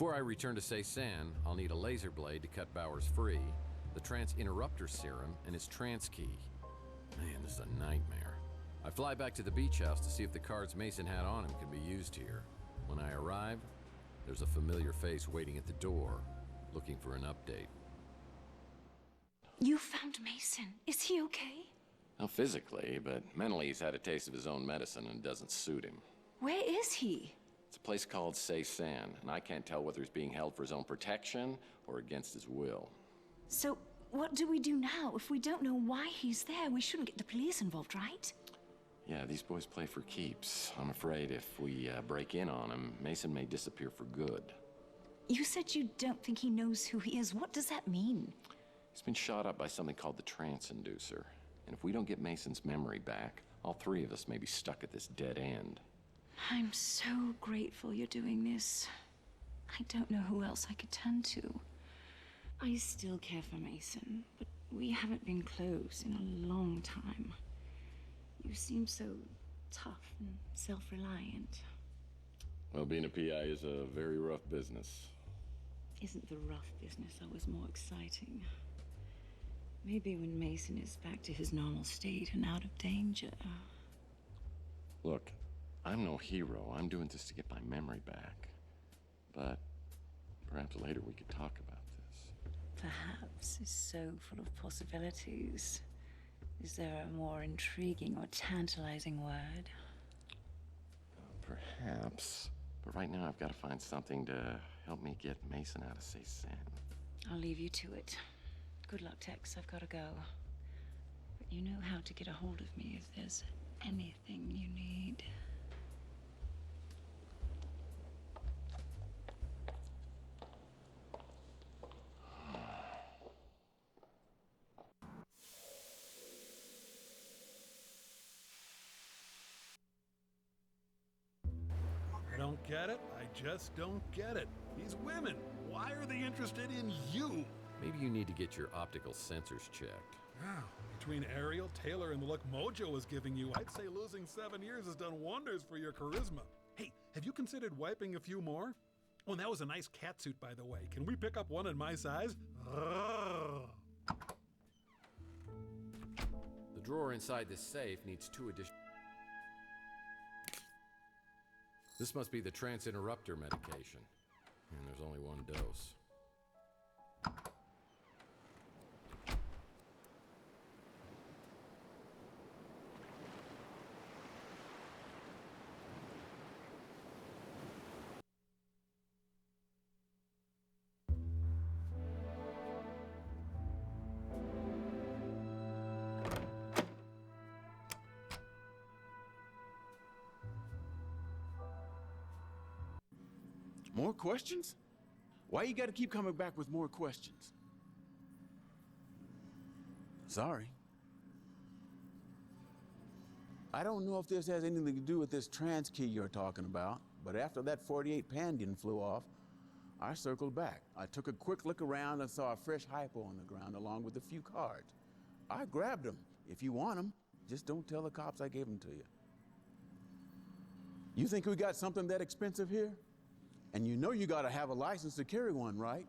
Before I return to Cézanne, I'll need a laser blade to cut Bowers free, the trance interrupter serum, and his trance key. Man, this is a nightmare. I fly back to the beach house to see if the cards Mason had on him can be used here. When I arrive, there's a familiar face waiting at the door, looking for an update. You found Mason. Is he okay? Not physically, but mentally he's had a taste of his own medicine and it doesn't suit him. Where is he? It's a place called Cézanne, and I can't tell whether he's being held for his own protection or against his will. So, what do we do now? If we don't know why he's there, we shouldn't get the police involved, right? Yeah, these boys play for keeps. I'm afraid if we break in on him, Mason may disappear for good. You said you don't think he knows who he is. What does that mean? He's been shot up by something called the trance inducer. And if we don't get Mason's memory back, all three of us may be stuck at this dead end. I'm so grateful you're doing this. I don't know who else I could turn to. I still care for Mason, but we haven't been close in a long time. You seem so tough and self-reliant. Well, being a PI is a very rough business. Isn't the rough business always more exciting? Maybe when Mason is back to his normal state and out of danger. Look, I'm no hero. I'm doing this to get my memory back. But perhaps later we could talk about this. Perhaps is so full of possibilities. Is there a more intriguing or tantalizing word? Perhaps. But right now I've got to find something to help me get Mason out of Cézanne. I'll leave you to it. Good luck, Tex. I've got to go. But you know how to get a hold of me if there's anything you need. I don't get it. I just don't get it. These women, why are they interested in you? Maybe you need to get your optical sensors checked. Wow. Between Ariel, Taylor, and the look Mojo was giving you, I'd say losing 7 years has done wonders for your charisma. Hey, have you considered wiping a few more? Oh, and that was a nice catsuit, by the way. Can we pick up one in my size? The drawer inside this safe needs 2 additional... This must be the trance interrupter medication. And there's only 1 dose. More questions? Why you gotta keep coming back with more questions? Sorry. I don't know if this has anything to do with this trans key you're talking about, but after that 48 Pandion flew off, I circled back. I took a quick look around and saw a fresh hypo on the ground along with a few cards. I grabbed them. If you want them, just don't tell the cops I gave them to you. You think we got something that expensive here? And you know you gotta have a license to carry one, right?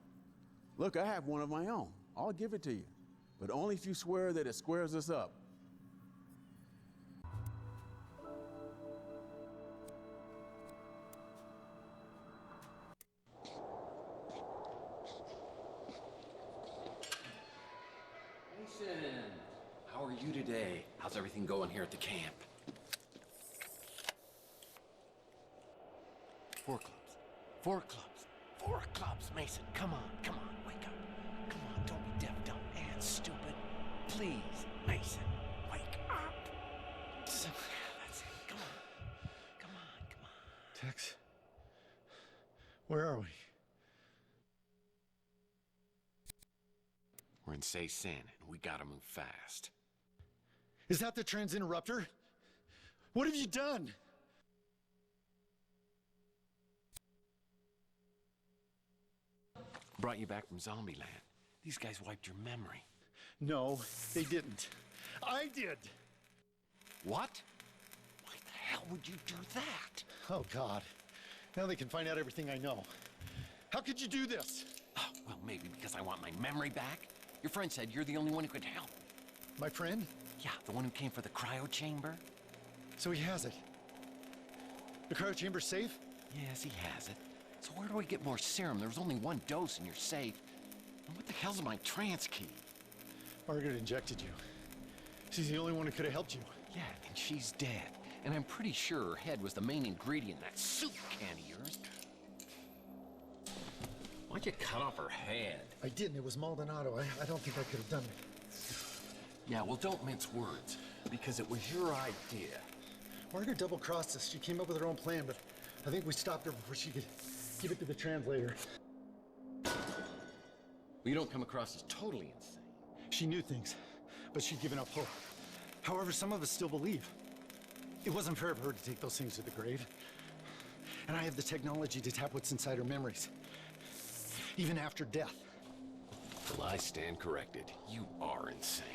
Look, I have one of my own. I'll give it to you, but only if you swear that it squares us up. Mason, how are you today? How's everything going here at the camp? 4 clubs. 4 clubs. 4 clubs, Mason. Come on, wake up. Come on, don't be deaf, dumb, and stupid. Please, Mason, wake up. That's it. Come on. Tex, where are we? We're in Cézanne, and we gotta move fast. Is that the trans interrupter? What have you done? Brought you back from Zombieland. These guys wiped your memory. No, they didn't. I did! What? Why the hell would you do that? Oh, God. Now they can find out everything I know. How could you do this? Oh, well, maybe because I want my memory back. Your friend said you're the only one who could help. My friend? Yeah, the one who came for the cryo chamber. So he has it. The cryo chamber's safe? Yes, he has it. So where do I get more serum? There was only one dose and you're safe. And what the hell's my trance key? Margaret injected you. She's the only one who could have helped you. Yeah, and she's dead. And I'm pretty sure her head was the main ingredient in that soup can of yours. Why'd you cut off her head? I didn't. It was Maldonado. I don't think I could have done it. Yeah, well, don't mince words, because it was your idea. Margaret double-crossed us. She came up with her own plan, but I think we stopped her before she could give it to the translator. Well, you don't come across as totally insane. She knew things, but she'd given up hope. However, some of us still believe. It wasn't fair of her to take those things to the grave. And I have the technology to tap what's inside her memories, even after death. Well, I stand corrected. You are insane.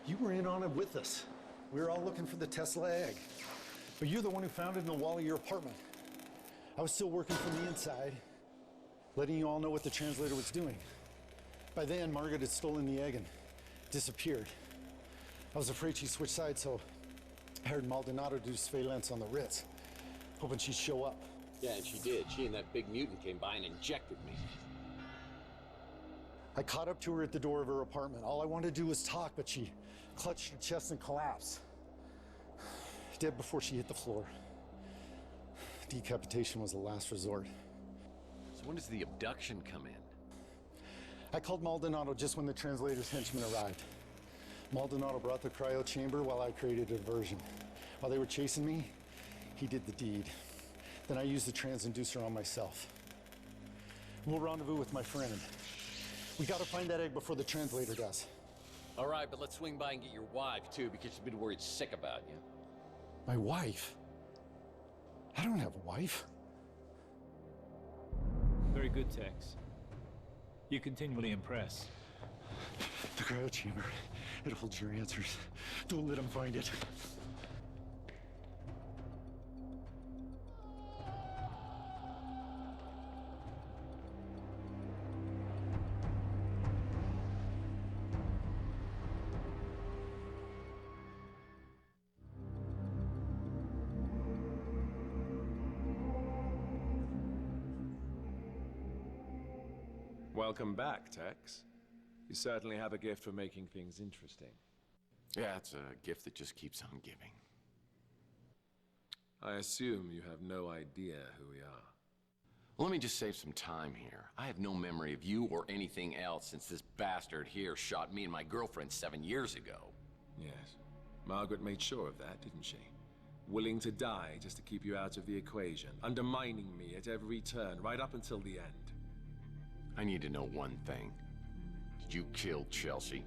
You were in on it with us. We were all looking for the Tesla egg. But you're the one who found it in the wall of your apartment. I was still working from the inside, letting you all know what the translator was doing. By then, Margaret had stolen the egg and disappeared. I was afraid she'd switch sides, so I hired Maldonado to do surveillance on the Ritz, hoping she'd show up. Yeah, and she did. She and that big mutant came by and injected me. I caught up to her at the door of her apartment. All I wanted to do was talk, but she clutched her chest and collapsed. Dead before she hit the floor. Decapitation was the last resort. So when does the abduction come in? I called Maldonado just when the translator's henchmen arrived. Maldonado brought the cryo chamber while I created a diversion. While they were chasing me, he did the deed. Then I used the transinducer on myself. We'll rendezvous with my friend. We gotta find that egg before the translator does. All right, but let's swing by and get your wife, too, because she's been worried sick about you. My wife? I don't have a wife. Very good, Tex. You continually impress. The cryo chamber. It holds your answers. Don't let him find it. Welcome back, Tex. You certainly have a gift for making things interesting. Yeah, it's a gift that just keeps on giving. I assume you have no idea who we are. Well, let me just save some time here. I have no memory of you or anything else since this bastard here shot me and my girlfriend 7 years ago. Yes. Margaret made sure of that, didn't she? Willing to die just to keep you out of the equation, undermining me at every turn, right up until the end. I need to know one thing. Did you kill Chelsea?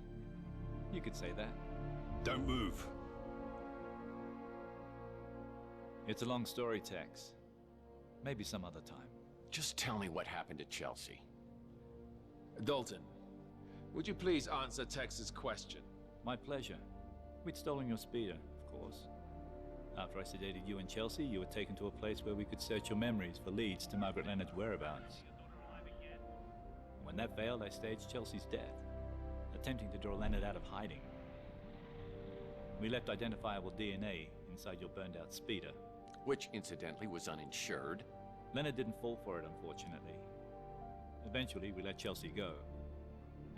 You could say that. Don't move. It's a long story, Tex. Maybe some other time. Just tell me what happened to Chelsea. Dalton, would you please answer Tex's question? My pleasure. We'd stolen your speeder, of course. After I sedated you and Chelsea, you were taken to a place where we could search your memories for leads to Margaret Leonard's whereabouts. When that failed, I staged Chelsea's death, attempting to draw Leonard out of hiding. We left identifiable DNA inside your burned-out speeder. Which, incidentally, was uninsured. Leonard didn't fall for it, unfortunately. Eventually, we let Chelsea go,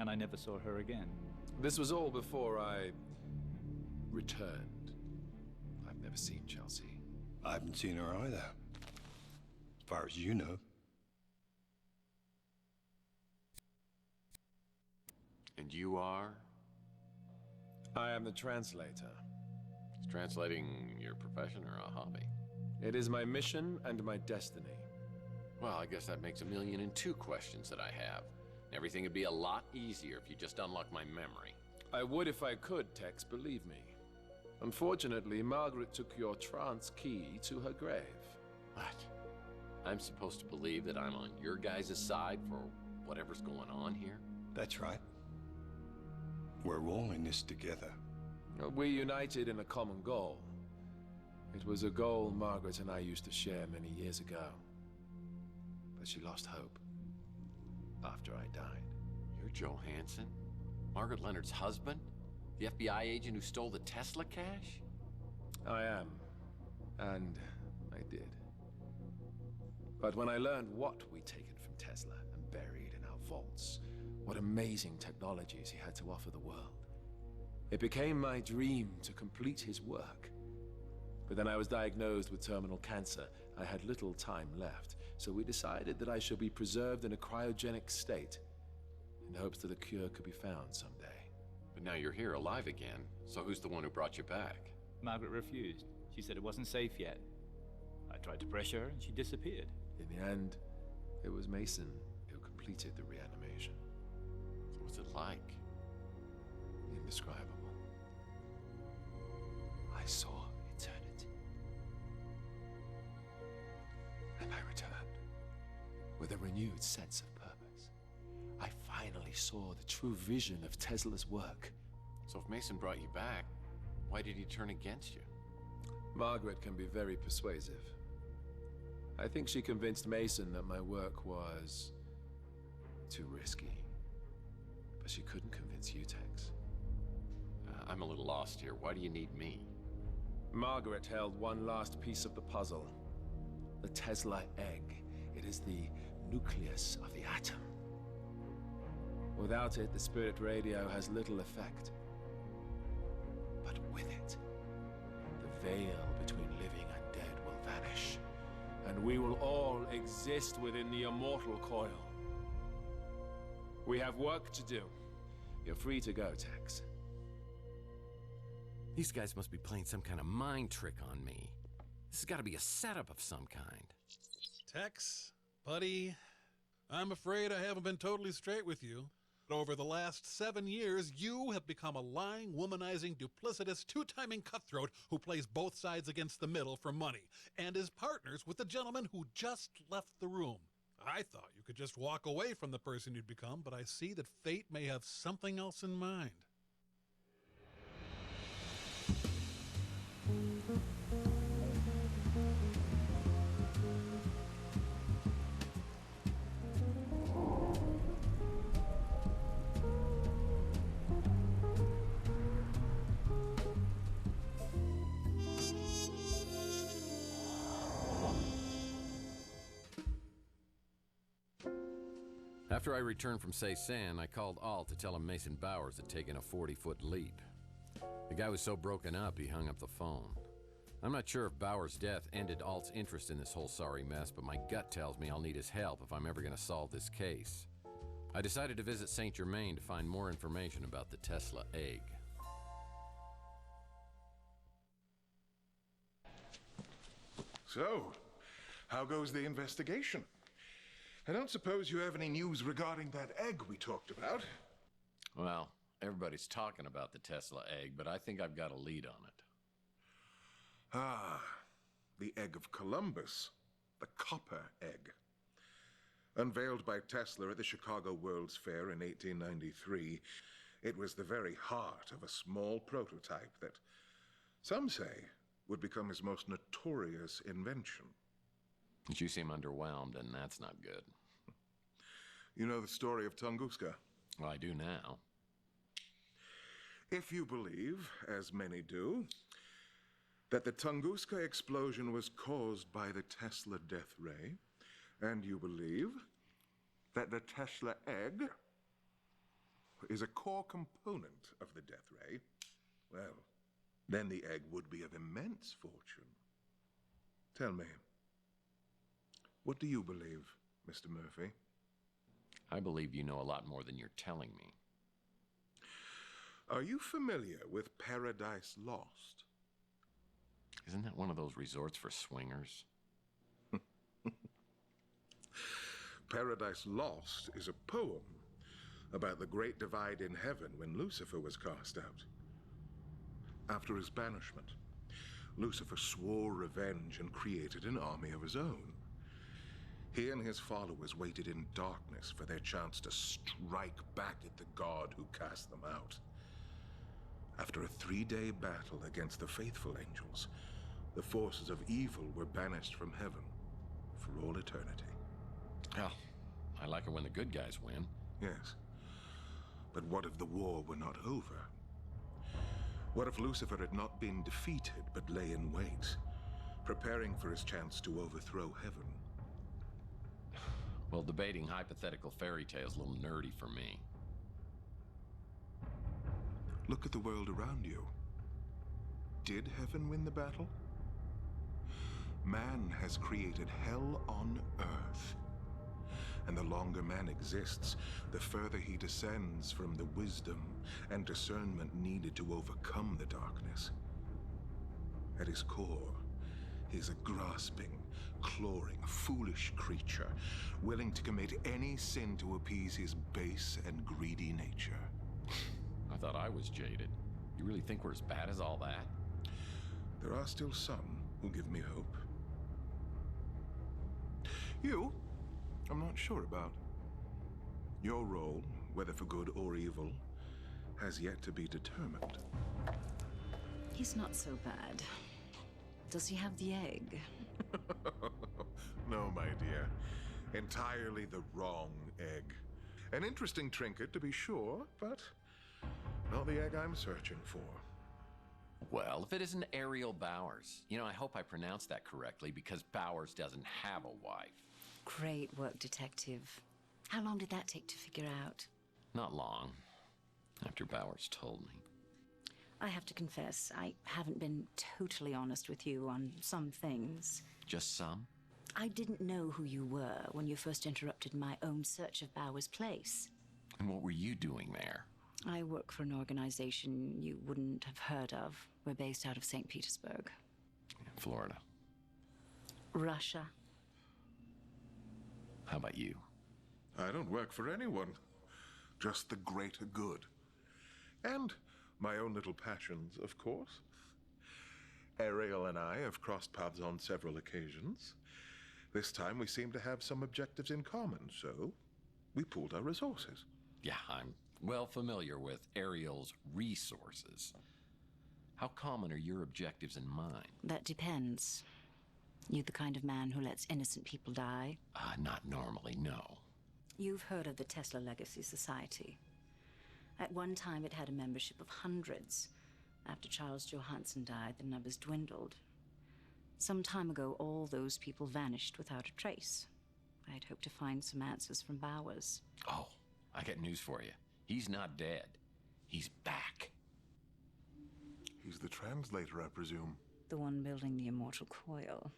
and I never saw her again. This was all before I returned. I've never seen Chelsea. I haven't seen her either. As far as you know. And you are? I am the translator. Is translating your profession or a hobby? It is my mission and my destiny. Well, I guess that makes 1,000,002 questions that I have. Everything would be a lot easier if you just unlocked my memory. I would if I could, Tex, believe me. Unfortunately, Margaret took your trance key to her grave. What? I'm supposed to believe that I'm on your guys' side for whatever's going on here? That's right. We're all in this together. We're united in a common goal. It was a goal Margaret and I used to share many years ago. But she lost hope after I died. You're Joe Hansen? Margaret Leonard's husband? The FBI agent who stole the Tesla cash? I am. And I did. But when I learned what we'd taken from Tesla and buried in our vaults, what amazing technologies he had to offer the world, it became my dream to complete his work. But then I was diagnosed with terminal cancer. I had little time left, so we decided that I should be preserved in a cryogenic state, in hopes that a cure could be found someday. But now you're here, alive again. So who's the one who brought you back? Margaret refused. She said it wasn't safe yet. I tried to pressure her, and she disappeared. In the end, it was Mason who completed the reanimation. What was it like? Indescribable. I saw eternity. And I returned with a renewed sense of purpose. I finally saw the true vision of Tesla's work. So if Mason brought you back, why did he turn against you? Margaret can be very persuasive. I think she convinced Mason that my work was too risky. But she couldn't convince Utex. I'm a little lost here. Why do you need me? Margaret held one last piece of the puzzle. The Tesla egg. It is the nucleus of the atom. Without it, the spirit radio has little effect. But with it, the veil between living and dead will vanish, and we will all exist within the immortal coil. We have work to do. You're free to go, Tex. These guys must be playing some kind of mind trick on me. This has got to be a setup of some kind. Tex, buddy, I'm afraid I haven't been totally straight with you. Over the last 7 years, you have become a lying, womanizing, duplicitous, two-timing cutthroat who plays both sides against the middle for money, and is partners with the gentleman who just left the room. I thought you could just walk away from the person you'd become, but I see that fate may have something else in mind. After I returned from Ceysan, I called Alt to tell him Mason Bowers had taken a 40-foot leap. The guy was so broken up, he hung up the phone. I'm not sure if Bowers' death ended Alt's interest in this whole sorry mess, but my gut tells me I'll need his help if I'm ever going to solve this case. I decided to visit St. Germain to find more information about the Tesla egg. So, how goes the investigation? I don't suppose you have any news regarding that egg we talked about? Well, everybody's talking about the Tesla egg, but I think I've got a lead on it. Ah, the egg of Columbus, the copper egg. Unveiled by Tesla at the Chicago World's Fair in 1893, it was the very heart of a small prototype that, some say, would become his most notorious invention. But you seem underwhelmed, and that's not good. You know the story of Tunguska? Well, I do now. If you believe, as many do, that the Tunguska explosion was caused by the Tesla death ray, and you believe that the Tesla egg is a core component of the death ray, well, then the egg would be of immense fortune. Tell me, what do you believe, Mr. Murphy? I believe you know a lot more than you're telling me. Are you familiar with Paradise Lost? Isn't that one of those resorts for swingers? Paradise Lost is a poem about the great divide in heaven when Lucifer was cast out. After his banishment, Lucifer swore revenge and created an army of his own. He and his followers waited in darkness for their chance to strike back at the god who cast them out. After a 3-day battle against the faithful angels, the forces of evil were banished from heaven for all eternity. Oh, I like it when the good guys win. Yes. But what if the war were not over? What if Lucifer had not been defeated, but lay in wait, preparing for his chance to overthrow heaven? Well, debating hypothetical fairy tales is a little nerdy for me. Look at the world around you. Did heaven win the battle? Man has created hell on earth. And the longer man exists, the further he descends from the wisdom and discernment needed to overcome the darkness. At his core, he is a grasping, clawing, foolish creature, willing to commit any sin to appease his base and greedy nature. I thought I was jaded. You really think we're as bad as all that? There are still some who give me hope. You, I'm not sure about. Your role, whether for good or evil, has yet to be determined. He's not so bad. Does he have the egg? No, my dear. Entirely the wrong egg. An interesting trinket, to be sure, but not the egg I'm searching for. Well, if it isn't Ariel Bowers. You know, I hope I pronounced that correctly because Bowers doesn't have a wife. Great work, Detective. How long did that take to figure out? Not long. After Bowers told me. I have to confess, I haven't been totally honest with you on some things. Just some? I didn't know who you were when you first interrupted my own search of Bowers' place. And what were you doing there? I work for an organization you wouldn't have heard of. We're based out of St. Petersburg. Florida. Russia. How about you? I don't work for anyone. Just the greater good. And my own little passions, of course. Ariel and I have crossed paths on several occasions. This time we seem to have some objectives in common, so we pooled our resources. Yeah, I'm well familiar with Ariel's resources. How common are your objectives and mine? That depends. You the kind of man who lets innocent people die? Not normally, no. You've heard of the Tesla Legacy Society. At one time, it had a membership of hundreds. After Charles Johansson died, the numbers dwindled. Some time ago, all those people vanished without a trace. I'd hoped to find some answers from Bowers. Oh, I got news for you. He's not dead. He's back. He's the translator, I presume. The one building the immortal coil.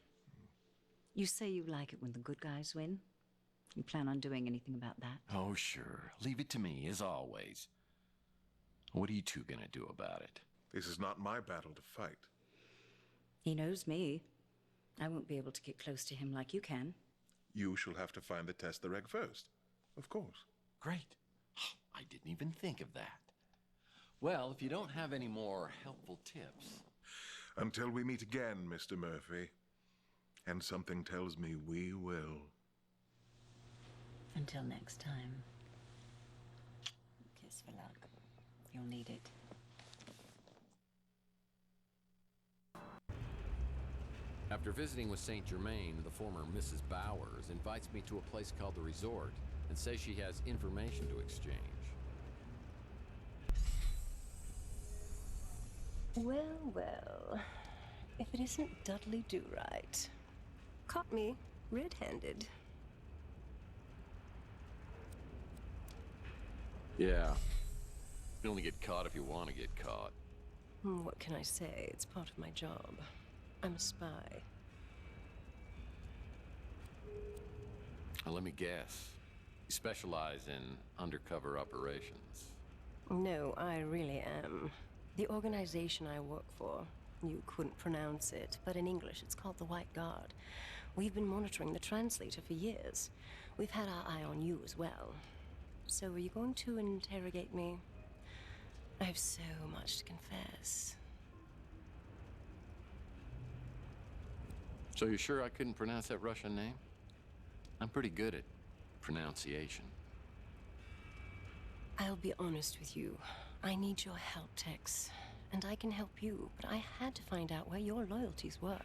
You say you like it when the good guys win? You plan on doing anything about that? Oh, sure. Leave it to me, as always. What are you two gonna do about it? This is not my battle to fight. He knows me. I won't be able to get close to him like you can. You shall have to find the Tesla egg first. Of course. Great. I didn't even think of that. Well, if you don't have any more helpful tips... Until we meet again, Mr. Murphy. And something tells me we will. Until next time. Kiss for luck. You'll need it. After visiting with St. Germain, the former Mrs. Bowers invites me to a place called the Resort and says she has information to exchange. Well, well. If it isn't Dudley Do-Right. Caught me red-handed. Yeah. You only get caught if you want to get caught. What can I say? It's part of my job. I'm a spy. Now, let me guess. You specialize in undercover operations. No, I really am. The organization I work for, you couldn't pronounce it, but in English it's called the White Guard. We've been monitoring the translator for years. We've had our eye on you as well. So are you going to interrogate me? I have so much to confess. So you're sure I couldn't pronounce that Russian name? I'm pretty good at pronunciation. I'll be honest with you. I need your help, Tex. and I can help you, but I had to find out where your loyalties were.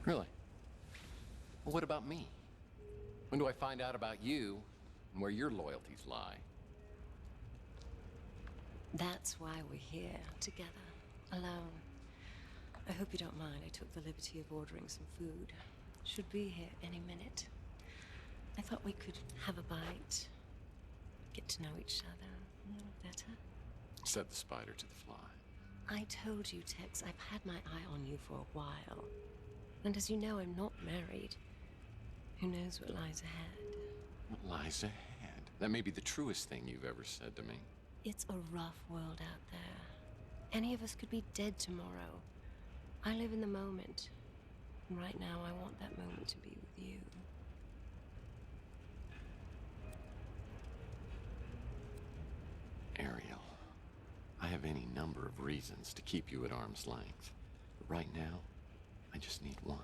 Really? Well, what about me? When do I find out about you and where your loyalties lie? That's why we're here, together, alone. I hope you don't mind I took the liberty of ordering some food. Should be here any minute. I thought we could have a bite, get to know each other a little better. Set the spider to the fly. I told you, Tex, I've had my eye on you for a while. And as you know, I'm not married. Who knows what lies ahead? What lies ahead? That may be the truest thing you've ever said to me. It's a rough world out there. Any of us could be dead tomorrow. I live in the moment. And right now, I want that moment to be with you. Ariel, I have any number of reasons to keep you at arm's length. But right now, I just need one.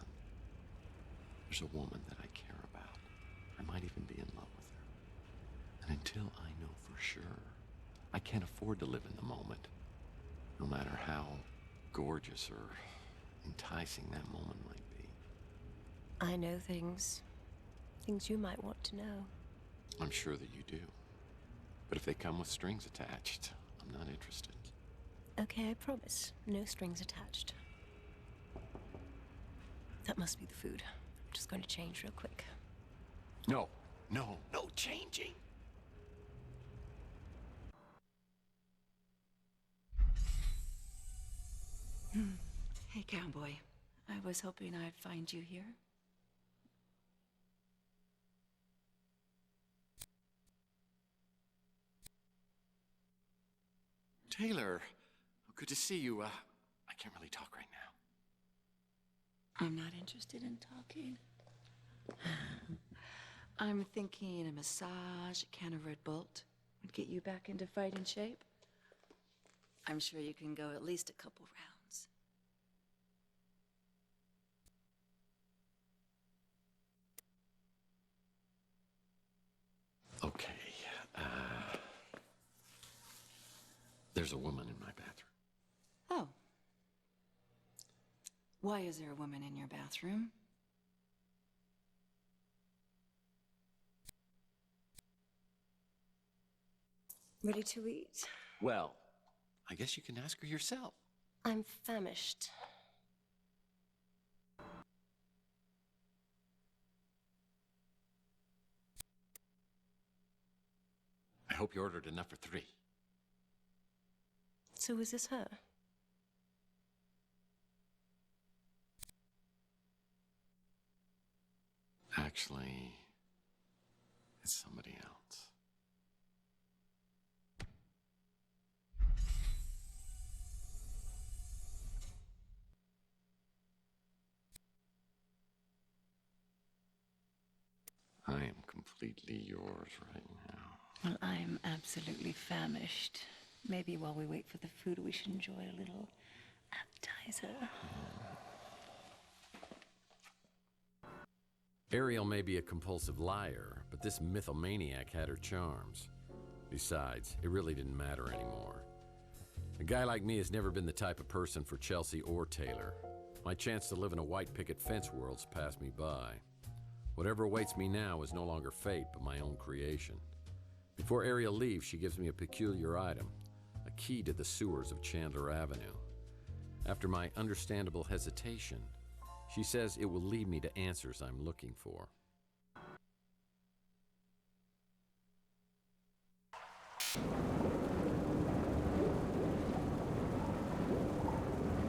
There's a woman that I care about. I might even be in love with her. And until I know for sure, I can't afford to live in the moment. No matter how gorgeous or enticing that moment might be. I know things you might want to know. I'm sure that you do. But if they come with strings attached, I'm not interested. Okay, I promise. No strings attached. That must be the food. I'm just going to change real quick. No changing. Hey, cowboy. I was hoping I'd find you here. Taylor, good to see you. I can't really talk right now. I'm not interested in talking. I'm thinking a massage, a can of Red Bolt would get you back into fighting shape. I'm sure you can go at least a couple rounds. Okay. There's a woman in my bathroom. Oh. Why is there a woman in your bathroom? Ready to eat? Well, I guess you can ask her yourself. I'm famished. I hope you ordered enough for 3. So is this her? Actually, it's somebody else. I am completely yours right now. Well, I'm absolutely famished. Maybe while we wait for the food, we should enjoy a little appetizer. Ariel may be a compulsive liar, but this mythomaniac had her charms. Besides, it really didn't matter anymore. A guy like me has never been the type of person for Chelsea or Taylor. My chance to live in a white picket fence world's passed me by. Whatever awaits me now is no longer fate, but my own creation. Before Ariel leaves, she gives me a peculiar item, a key to the sewers of Chandler Avenue. After my understandable hesitation, she says it will lead me to answers I'm looking for.